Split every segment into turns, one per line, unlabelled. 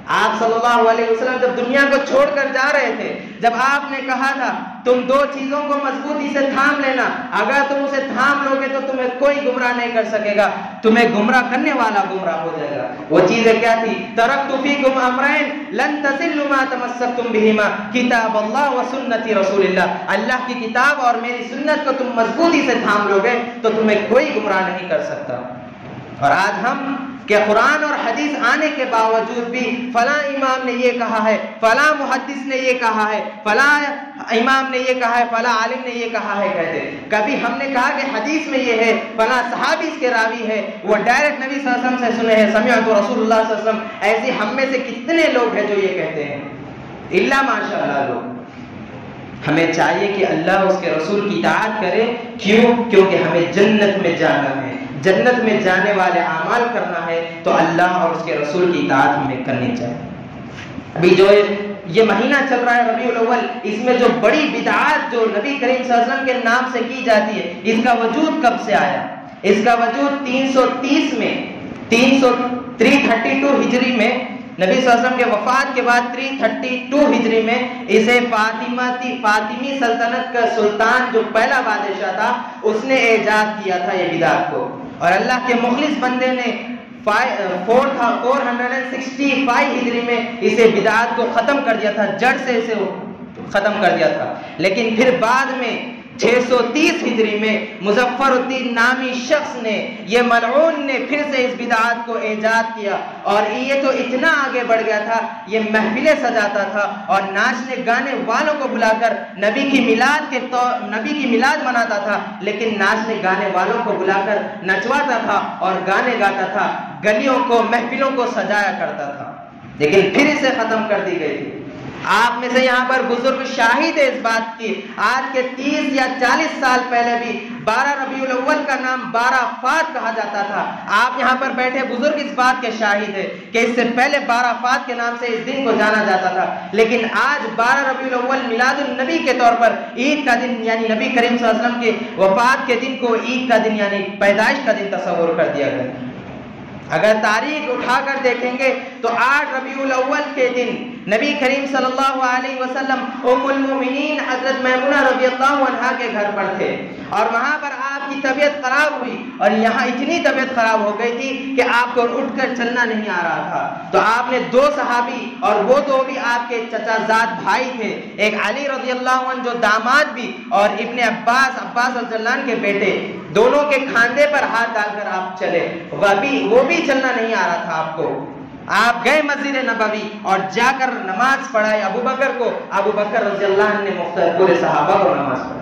آپ صلی اللہ علیہ وسلم جب دنیا کو چھوڑ کر جا رہے تھے، جب آپ نے کہا تھا تم دو چیزوں کو مضبوطی سے تھام لینا، اگر تم اسے تھام لو گے تو تمہیں کوئی گمراہ نہیں کر سکے گا، تمہیں گمراہ کرنے والا گمراہ ہو جائے گا۔ وہ چیزیں کیا تھی؟ ترکت فیکم امرین لن تضلوا ما تمسکتم بہما کتاب اللہ و سنت رسول اللہ، اللہ کی کتاب اور میری سنت کو تم مضبوطی سے تھام لو گے تو تمہیں کوئی گمراہ نہیں کر سکتا۔ اور آج ہم کہ قرآن اور حدیث آنے کے باوجود بھی فلاں امام نے یہ کہا ہے، فلاں محدث نے یہ کہا ہے، فلاں امام نے یہ کہا ہے، فلاں عالم نے یہ کہا ہے کہتے ہیں۔ کبھی ہم نے کہا کہ حدیث میں یہ ہے، فلاں صحابی اس کے راوی ہے، وہ ڈائریکٹ نبی صلی اللہ علیہ وسلم سے سنے ہیں، سمعت رسول اللہ صلی اللہ علیہ وسلم۔ ایسے ہم میں سے کتنے لوگ ہیں جو یہ کہتے ہیں؟ الا ماشاء اللہ لوگ۔ ہمیں چاہیے کہ اللہ اور اس کے رسول کی اطاعت کرے، کیوں؟ کیونکہ ہمیں جنت میں جانا ہے، جنت میں جانے والے اعمال کرنا ہے تو اللہ اور اس کے رسول کی اطاعت ہمیں کرنی چاہیے۔ ابھی جو یہ مہینہ چل رہا ہے ربیع الاول، اس میں جو بڑی بدعات جو نبی کریم صلی اللہ علیہ وسلم کے نام سے کی جاتی ہے، اس کا وجود کب سے آیا؟ اس کا وجود 330 میں 332 ہجری میں، نبی صلی اللہ علیہ وسلم کے وفات کے بعد 332 ہجری میں اسے فاطمی سلطنت کا سلطان جو پہلا بادشاہ تھا اس نے ایجاد کیا تھا یہ بدعت کو، اور اللہ کے مخلص بندے نے 465 ہجری میں اسے بدعت کو ختم کر دیا تھا، جڑ سے اسے ختم کر دیا تھا۔ لیکن پھر بعد میں 630 ہجری میں مظفر الدین نامی شخص نے، یہ ملعون نے پھر سے اس بدعات کو ایجاد کیا، اور یہ تو اتنا آگے بڑھ گیا تھا، یہ محفلیں سجاتا تھا اور ناچنے گانے والوں کو بلا کر نبی کی میلاد مناتا تھا، لیکن ناچنے گانے والوں کو بلا کر نچواتا تھا اور گانے گاتا تھا، گلیوں کو محفلوں کو سجایا کرتا تھا، لیکن پھر اسے ختم کر دی گئی تھی۔ آپ میں سے یہاں پر بزرگ شاہد ہے اس بات کی، آج کے 30 یا 40 سال پہلے بھی 12 ربیع الاول کا نام 12 فات کہا جاتا تھا۔ آپ یہاں پر بیٹھے بزرگ اس بات کے شاہد ہے کہ اس سے پہلے 12 فات کے نام سے اس دن کو جانا جاتا تھا، لیکن آج 12 ربیع الاول میلاد النبی کے طور پر عید کا دن، یعنی نبی کریم صلی اللہ علیہ وسلم کے وفات کے دن کو عید کا دن یعنی پیدائش کا دن تصور کر دیا گیا۔ اگر تاریخ اٹھا کر دیکھیں گے تو 8 ربیع الاول کے دن نبی کریم صلی اللہ علیہ وسلم ام المومنین حضرت میمونہ رضی اللہ عنہا کے گھر پر تھے، اور وہاں پر آپ کی طبیعت خراب ہوئی، اور یہاں اتنی طبیعت خراب ہو گئی تھی کہ آپ کو اٹھ کر چلنا نہیں آ رہا تھا، تو آپ نے 2 صحابی، اور وہ دو بھی آپ کے چچا زاد بھائی تھے، ایک علی رضی اللہ عنہ جو داماد بھی، اور ابن عباس رضی اللہ عنہ کے بیٹے، دونوں کے کھاندے پر ہاتھ ڈال کر آپ چلے، وہ بھی چلنا نہیں آ رہا تھا آپ کو۔ آپ گئے مسجد نبوی اور جا کر نماز پڑھائے ابو بکر کو، ابو بکر رضی اللہ عنہ نے مختلف پورے صحابہ کو نماز پڑھائی،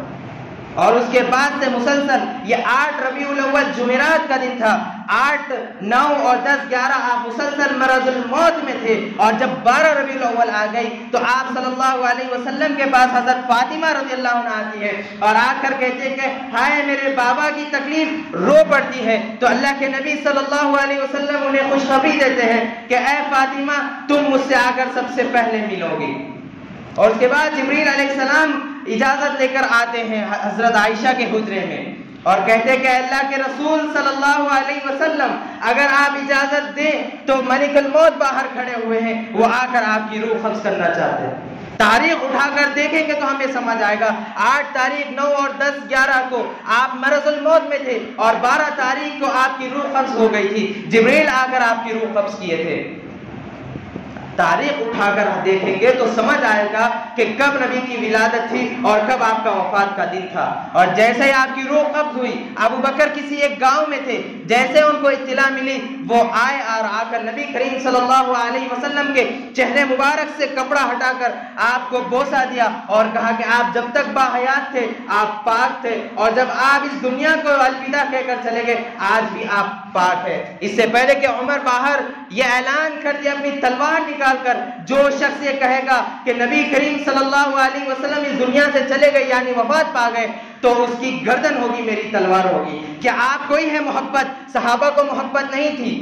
اور اس کے بعد سے مسلسل یہ 8 ربیع الاول جمعرات کا دن تھا، 8، 9 اور 10، 11 آپ مسلسل مرض الموت میں تھے، اور جب 12 ربیع الاول آ گئی تو آپ صلی اللہ علیہ وسلم کے پاس حضرت فاطمہ رضی اللہ عنہ آتی ہے اور آ کر کہتے ہیں کہ ہائے میرے بابا کی تکلیف، رو پڑتی ہے، تو اللہ کے نبی صلی اللہ علیہ وسلم انہیں خوشخبری دیتے ہیں کہ اے فاطمہ تم مجھ سے آ کر سب سے پہلے ملو گی۔ اور اس کے بعد جبریل علیہ السلام اجازت لے کر آتے ہیں حضرت عائشہ کے حجرے میں اور کہتے ہیں کہ اللہ کے رسول صلی اللہ علیہ وسلم اگر آپ اجازت دیں تو ملک الموت باہر کھڑے ہوئے ہیں، وہ آ کر آپ کی روح قبض کرنا چاہتے ہیں۔ تاریخ اٹھا کر دیکھیں گے تو ہمیں سمجھ آئے گا، 8 تاریخ، 9 اور 10، 11 کو آپ مرض الموت میں تھے، اور 12 تاریخ کو آپ کی روح قبض ہو گئی تھی، جبریل آ کر آپ کی روح قبض کیے تھے۔ تاریخ اٹھا کر دیکھیں گے تو سمجھ آئے گا کہ کب نبی کی ولادت تھی اور کب آپ کا وفات کا دن تھا۔ اور جیسے ہی آپ کی روح قبض ہوئی، ابو بکر کسی ایک گاؤں میں تھے، جیسے ان کو اطلاع ملی وہ آئے اور آ کر نبی کریم صلی اللہ علیہ وسلم کے چہرے مبارک سے کپڑا ہٹا کر آپ کو بوسہ دیا اور کہا کہ آپ جب تک باحیات تھے آپ پاک تھے، اور جب آپ اس دنیا کو الوداع کہہ کر چلے گئے آج بھی آپ پاک ہے۔ اس سے پہلے کہ عمر باہر یہ اعلان کر دیا اپنی تلوار نکال کر، جو شخص یہ کہے گا کہ نبی کریم صلی اللہ علیہ وسلم اس دنیا سے چلے گئے یعنی وفات پا گئے، تو اس کی گردن ہوگی، میری تلوار ہوگی۔ کیا آپ کوئی ہے محبت؟ صحابہ کو محبت نہیں تھی،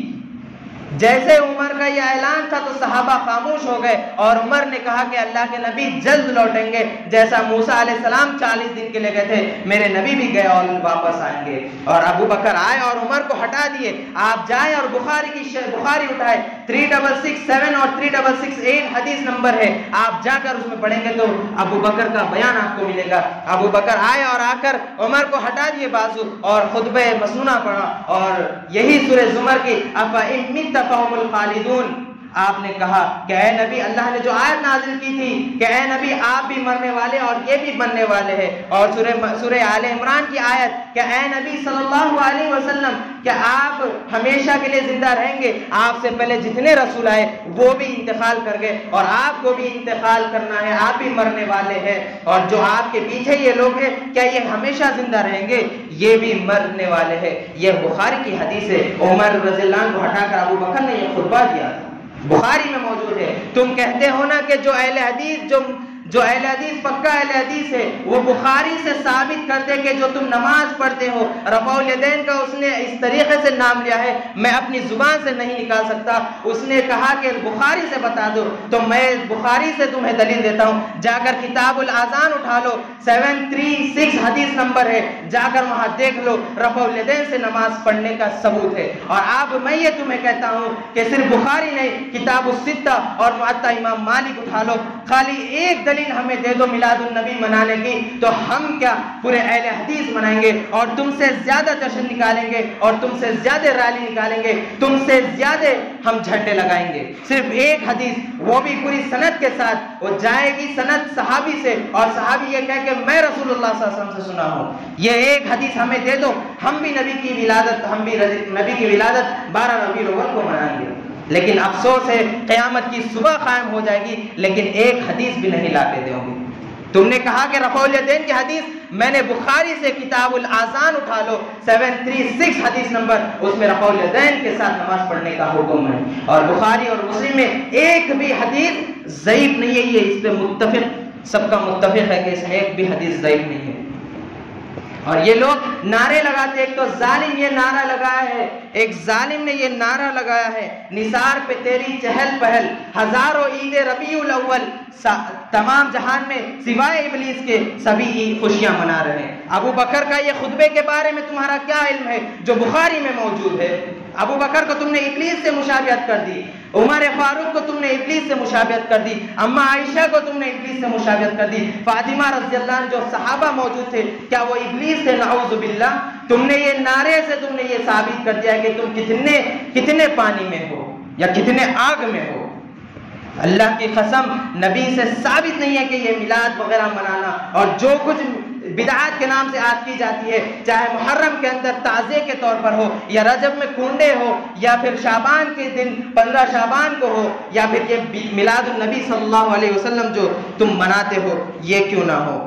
جیسے عمر کا یہ اعلان تھا تو صحابہ خاموش ہو گئے اور عمر نے کہا کہ اللہ کے نبی جلد لوٹیں گے، جیسا موسیٰ علیہ السلام 40 دن کے لیے گئے تھے، میرے نبی بھی گئے اور واپس آئیں گے۔ اور ابو بکر آئے اور عمر کو ہٹا دیے، آپ جائیں اور بخاری اٹھائے 3667 اور 3668 حدیث نمبر ہے، آپ جا کر اس میں پڑھیں گے تو ابو بکر کا بیان آپ کو ملے گا۔ ابو بکر آئے اور آ کر عمر کو ہٹا دیے بازو اور خطبہ مسنونہ پڑھا، اور یہی سورہ زمر کی أَفَإِن مِتَّ فَهُمُ الْخَالِدُونَ، آپ نے کہا کہ اے نبی، اللہ نے جو آیت نازل کی تھی کہ اے نبی آپ بھی مرنے والے اور یہ بھی مرنے والے ہیں، اور سورہ آل عمران کی آیت کہ اے نبی صلی اللہ علیہ وسلم کہ آپ ہمیشہ کے لیے زندہ رہیں گے، آپ سے پہلے جتنے رسول آئے وہ بھی انتقال کر گئے اور آپ کو بھی انتقال کرنا ہے، آپ بھی مرنے والے ہیں، اور جو آپ کے پیچھے یہ لوگ ہیں کیا یہ ہمیشہ زندہ رہیں گے؟ یہ بھی مرنے والے ہیں۔ یہ بخاری کی حدیث ہے۔ عمر رضی اللہ عنہ کو ہٹا کر ابو بکر نے یہ خطبہ دیا تھا، بخاری میں موجود ہے۔ تم کہتے ہو نا کہ جو اہل حدیث پکا اہل حدیث ہے، وہ بخاری سے ثابت کرتے کہ جو تم نماز پڑھتے ہو رفع الیدین کا اس نے اس طریقے سے نام لیا ہے، میں اپنی زبان سے نہیں نکال سکتا، اس نے کہا کہ بخاری سے بتا دو، تو میں بخاری سے تمہیں دلیل دیتا ہوں، جا کر کتاب الاذان اٹھا لو، 736 حدیث نمبر ہے، جا کر وہاں دیکھ لو، رفع الیدین سے نماز پڑھنے کا ثبوت ہے۔ اور اب میں یہ تمہیں کہتا ہوں کہ صرف بخاری نہیں، کتاب الستہ اور معطا امام مالک اٹھا لو، خالی ایک دلیل ہمیں دے دو میلاد النبی منانے کی، تو ہم کیا پورے اہل حدیث منائیں گے اور تم سے زیادہ جشن نکالیں گے اور تم سے زیادہ ریلی نکالیں گے، تم سے زیادہ ہم جھنڈے لگائیں گے۔ صرف ایک حدیث، وہ بھی پوری سند کے ساتھ، وہ جائے گی سند صحابی سے، اور صحابی یہ کہے کہ میں رسول اللہ صلی اللہ علیہ وسلم سے سنا ہوں، یہ ایک حدیث ہمیں دے دو، ہم بھی نبی کی ولادت 12 ربیع الاول کو منائیں گے۔ لیکن افسوس ہے قیامت کی صبح قائم ہو جائے گی لیکن ایک حدیث بھی نہیں لا کے دو گے۔ تم نے کہا کہ رفع الیدین کی حدیث، میں نے بخاری سے کتاب الاذان اٹھا لو، 736 حدیث نمبر، اس میں رفع الیدین کے ساتھ نماز پڑھنے کا حکم ہے، اور بخاری اور مسلم میں ایک بھی حدیث ضعیف نہیں ہے، یہ اس پہ متفق، سب کا متفق ہے کہ اس میں ایک بھی حدیث ضعیف نہیں ہے۔ اور یہ لوگ نعرے لگاتے، ایک تو ظالم یہ نعرہ لگایا ہے، ایک ظالم نے یہ نعرہ لگایا ہے، نثار پہ تیری چہل پہل، ہزاروں عید ربیع الاول، تمام جہان میں سوائے ابلیس کے سبھی عید خوشیاں منا رہے ہیں۔ ابو بکر کا یہ خطبے کے بارے میں تمہارا کیا علم ہے جو بخاری میں موجود ہے؟ ابو بکر کو تم نے ابلیس سے مشابہت کر دی، عمر فاروق کو تم نے ابلیس سے مشابہت کر دی، اما عائشہ کو تم نے ابلیس سے مشابہت کر دی، فاطمہ رضی اللہ عنہ جو صحابہ موجود تھے کیا وہ ابلیس سے؟ نعوذ باللہ۔ تم نے یہ نعرے سے تم نے یہ ثابت کر دیا کہ تم کتنے پانی میں ہو یا کتنے آگ میں ہو۔ اللہ کی قسم نبی سے ثابت نہیں ہے کہ یہ میلاد وغیرہ منانا، اور جو کچھ بدعات کے نام سے آج کی جاتی ہے، چاہے محرم کے اندر تعزیے کے طور پر ہو، یا رجب میں کنڈے ہو، یا پھر شعبان کے دن 15 شعبان کو ہو، یا پھر یہ میلاد النبی صلی اللہ علیہ وسلم جو تم مناتے ہو، یہ کیوں نہ ہو۔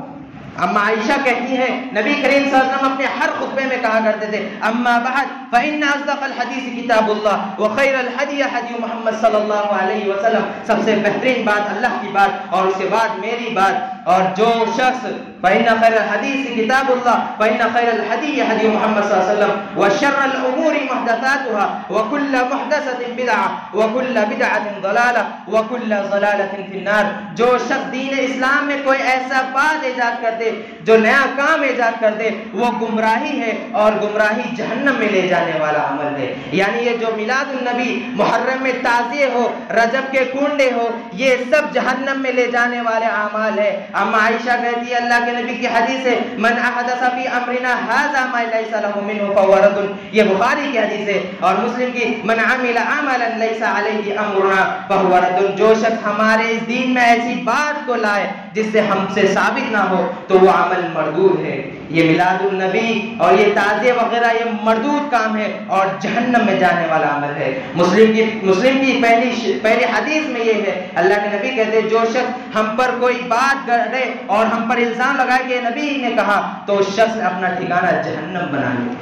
اما عائشہ کہتی ہیں نبی کریم صلی اللہ علیہ وسلم اپنے ہر خطبے میں کہا کرتے تھے، اما بعد فإن اصدق الحدیث کتاب اللہ وخیر الحدی حدی محمد صلی اللہ علیہ وسلم، سب سے بہترین بات اللہ کی بات اور اس کے بعد میری بات، اور جو شخص فإن خیر الحدیث کتاب اللہ فإن خیر الحدی حدی محمد صلی اللہ علیہ وسلم وشر الامور محدثاتها وكل محدثة بدعة وكل بدعة ضلالة وكل ضلالة في النار، جو شخص دین اسلام میں کوئی ایسا بات ایجاد کر دے، جو نیا کام ایجاد کر دے، وہ گمراہی ہے اور گمراہی جہنم میں لے جانے والا عمل ہے۔ یعنی یہ جو میلاد النبی، محرم میں تعزیے ہو، رجب کے کنڈے ہو، یہ سب جہنم میں لے جانے والے اعمال ہے۔ اما عائشہ کہتی ہے اللہ کے نبی کی حدیث ہے، من احدث فی امرنا ھذا ما لیس له منه فهو رد، یہ بخاری کی حدیث ہے، اور مسلم کی من عمل عملا لیس علیہ امرنا فهو رد، جو شخص ہمارے اس دین میں ایسی بات کو لائے جس سے ہم سے ثابت نہ ہو تو وہ عمل مردود ہے۔ یہ میلاد النبی اور یہ تعزیے وغیرہ یہ مردود کام ہے اور جہنم میں جانے والا عمل ہے۔ مسلم کی پہلی حدیث میں یہ ہے، اللہ کے نبی کہتے ہیں جو شخص ہم پر کوئی بات کرے اور ہم پر الزام لگائے کہ نبی نے کہا تو اس شخص اپنا ٹھکانہ جہنم بنا لے۔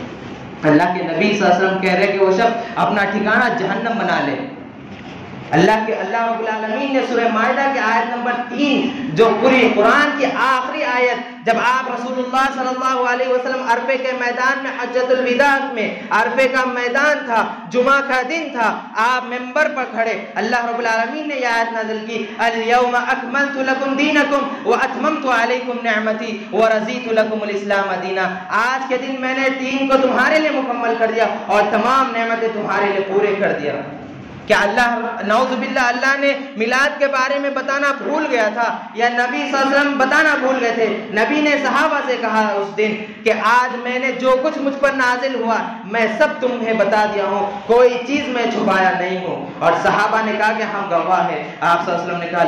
اللہ کے نبی صلی اللہ علیہ وسلم کہہ رہے کہ وہ شخص اپنا ٹھکانہ جہنم بنا لے۔ اللہ رب العالمین نے سورہ مائدہ کی آیت نمبر 3 جو پوری قرآن کی آخری آیت، جب آپ رسول اللہ صلی اللہ علیہ وسلم عرفے کے میدان میں حجۃ الوداع میں، عرفے کا میدان تھا، جمعہ کا دن تھا، آپ ممبر پر کھڑے، اللہ رب العالمین نے یہ آیت نازل کی، الیوم اکملت لکم دینکم واتممت علیکم نعمتی ورضیت لکم الاسلام دینا۔ آج کے دن میں نے دین کو تمہارے لیے مکمل کر دیا اور تمام نعمتیں تمہارے لیے پورے کر دیا۔ کیا اللہ نعوذ باللہ اللہ نے میلاد کے بارے میں بتانا بھول گیا تھا، یا نبی صلی اللہ علیہ وسلم بتانا بھول گئے تھے؟ نبی نے صحابہ سے کہا اس دن کہ آج میں نے جو کچھ مجھ پر نازل ہوا میں سب تمہیں بتا دیا ہوں، کوئی چیز میں چھپایا نہیں ہوں۔ اور صحابہ نے کہا کہ ہم گواہ ہیں۔ آپ صلی اللہ علیہ وسلم نے کہا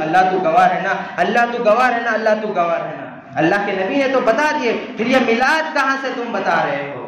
اللہ تو گواہ ہے نا، اللہ تو گواہ ہے نا، اللہ تو گواہ ہے نا۔ اللہ کے نبی نے تو بتا دیے، پھر یہ میلاد کہاں سے تم بتا رہے ہو؟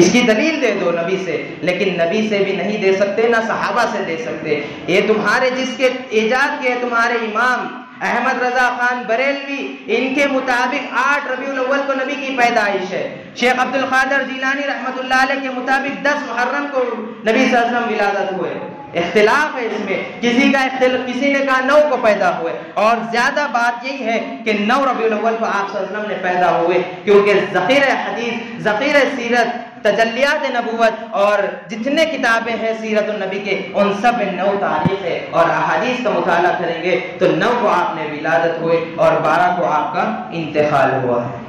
اس کی دلیل دے دو نبی سے، لیکن نبی سے بھی نہیں دے سکتے، نہ صحابہ سے دے سکتے۔ یہ تمہارے جس کے ایجاد کے تمہارے امام احمد رضا خان بریلوی، ان کے مطابق 8 ربیع الاول کو نبی کی پیدائش ہے۔ شیخ عبد القادر جیلانی رحمۃ اللہ علیہ کے مطابق 10 محرم کو نبی صلی اللہ علیہ وسلم ولادت ہوئے۔ اختلاف ہے اس میں، کسی نے کہا 9 کو پیدا ہوئے، اور زیادہ بات یہی ہے کہ 9 ربیع الاول کو آپ صلی اللہ علیہ وسلم نے پیدا ہوئے، کیونکہ ذخیرہ حدیث، ذخیرہ سیرت، تجلیات نبوت اور جتنے کتابیں ہیں سیرت النبی کے، ان سب میں 9 تاریخ ہے، اور احادیث کا مطالعہ کریں گے تو 9 کو آپ نے ولادت ہوئے اور 12 کو آپ کا انتقال ہوا ہے۔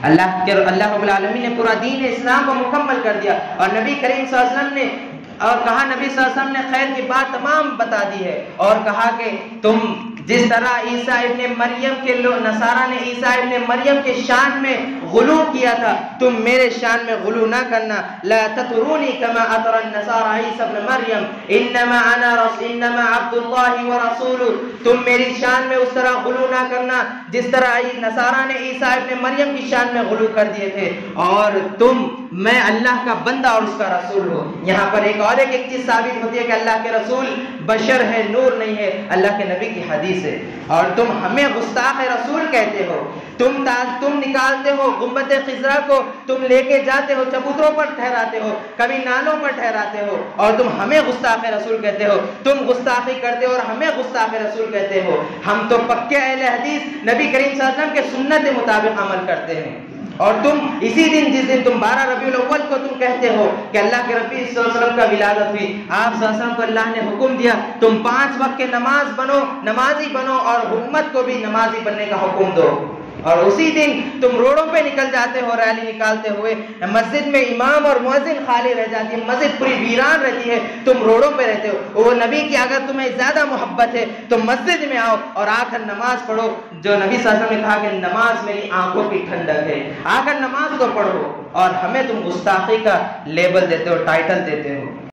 اللہ رب العالمین نے پورا دین اسلام کو مکمل کر دیا، اور نبی کریم صلی اللہ علیہ وسلم نے اور کہا، نبی صلی اللہ علیہ وسلم نے خیر کی بات تمام بتا دی ہے، اور کہا کہ تم جس طرح عیسیٰ ابن مریم کے نصارہ نے عیسیٰ ابن مریم کے شان میں غلو کیا تھا، تم میرے شان میں غلو نہ کرنا۔ لا تطرونی کما اطر النصارى عیسیٰ ابن مریم انما عبد اللہ ورسولہ، تم میری شان میں اس طرح غلو نہ کرنا جس طرح نصارہ نے عیسیٰ ابن مریم کی شان میں غلو کر دیے تھے، اور میں اللہ کا بندہ اور اس کا رسول ہوں۔ یہاں پر ایک چیز ثابت ہوتی ہے کہ اللہ کے رسول بشر ہے، نور نہیں ہے، اللہ کے نبی کی حدیث ہے۔ اور تم ہمیں گستاخ رسول کہتے ہو، تم نکالتے ہو گنبد خضرا کو، تم لے کے جاتے ہو چبوتروں پر ٹھہراتے ہو، کبھی نالوں پر ٹھہراتے ہو، اور تم ہمیں گستاخ رسول کہتے ہو۔ تم گستاخی کرتے ہو اور ہمیں گستاخ رسول کہتے ہو۔ ہم تو پکے اہل حدیث نبی کریم صلی اللہ علیہ وسلم کے سنت کے مطابق عمل کرتے ہیں، اور تم اسی دن جس دن تم 12 ربیع الاول کو تم کہتے ہو کہ اللہ کے ربی صلی اللہ علیہ وسلم کا ولادت ہوئی، آپ صلی اللہ علیہ وسلم کو اللہ نے حکم دیا تم 5 وقت کے نمازی بنو، اور امت کو بھی نمازی بننے کا حکم دو، اور اسی دن تم روڈوں پہ نکل جاتے ہو ریلی نکالتے ہوئے، مسجد میں امام اور مؤذن خالی رہ جاتی ہے، مسجد پوری ویران رہتی ہے، تم روڈوں پہ رہتے ہو۔ وہ نبی کی اگر تمہیں زیادہ محبت ہے تو مسجد میں آؤ اور آ کر نماز پڑھو، جو نبی صلی اللہ علیہ وسلم نے کہا کہ نماز میری آنکھوں کی ٹھنڈک ہے، آ کر نماز کو پڑھو، اور ہمیں تم گستاخی کا لیبل دیتے ہو، ٹائٹل دیتے ہو۔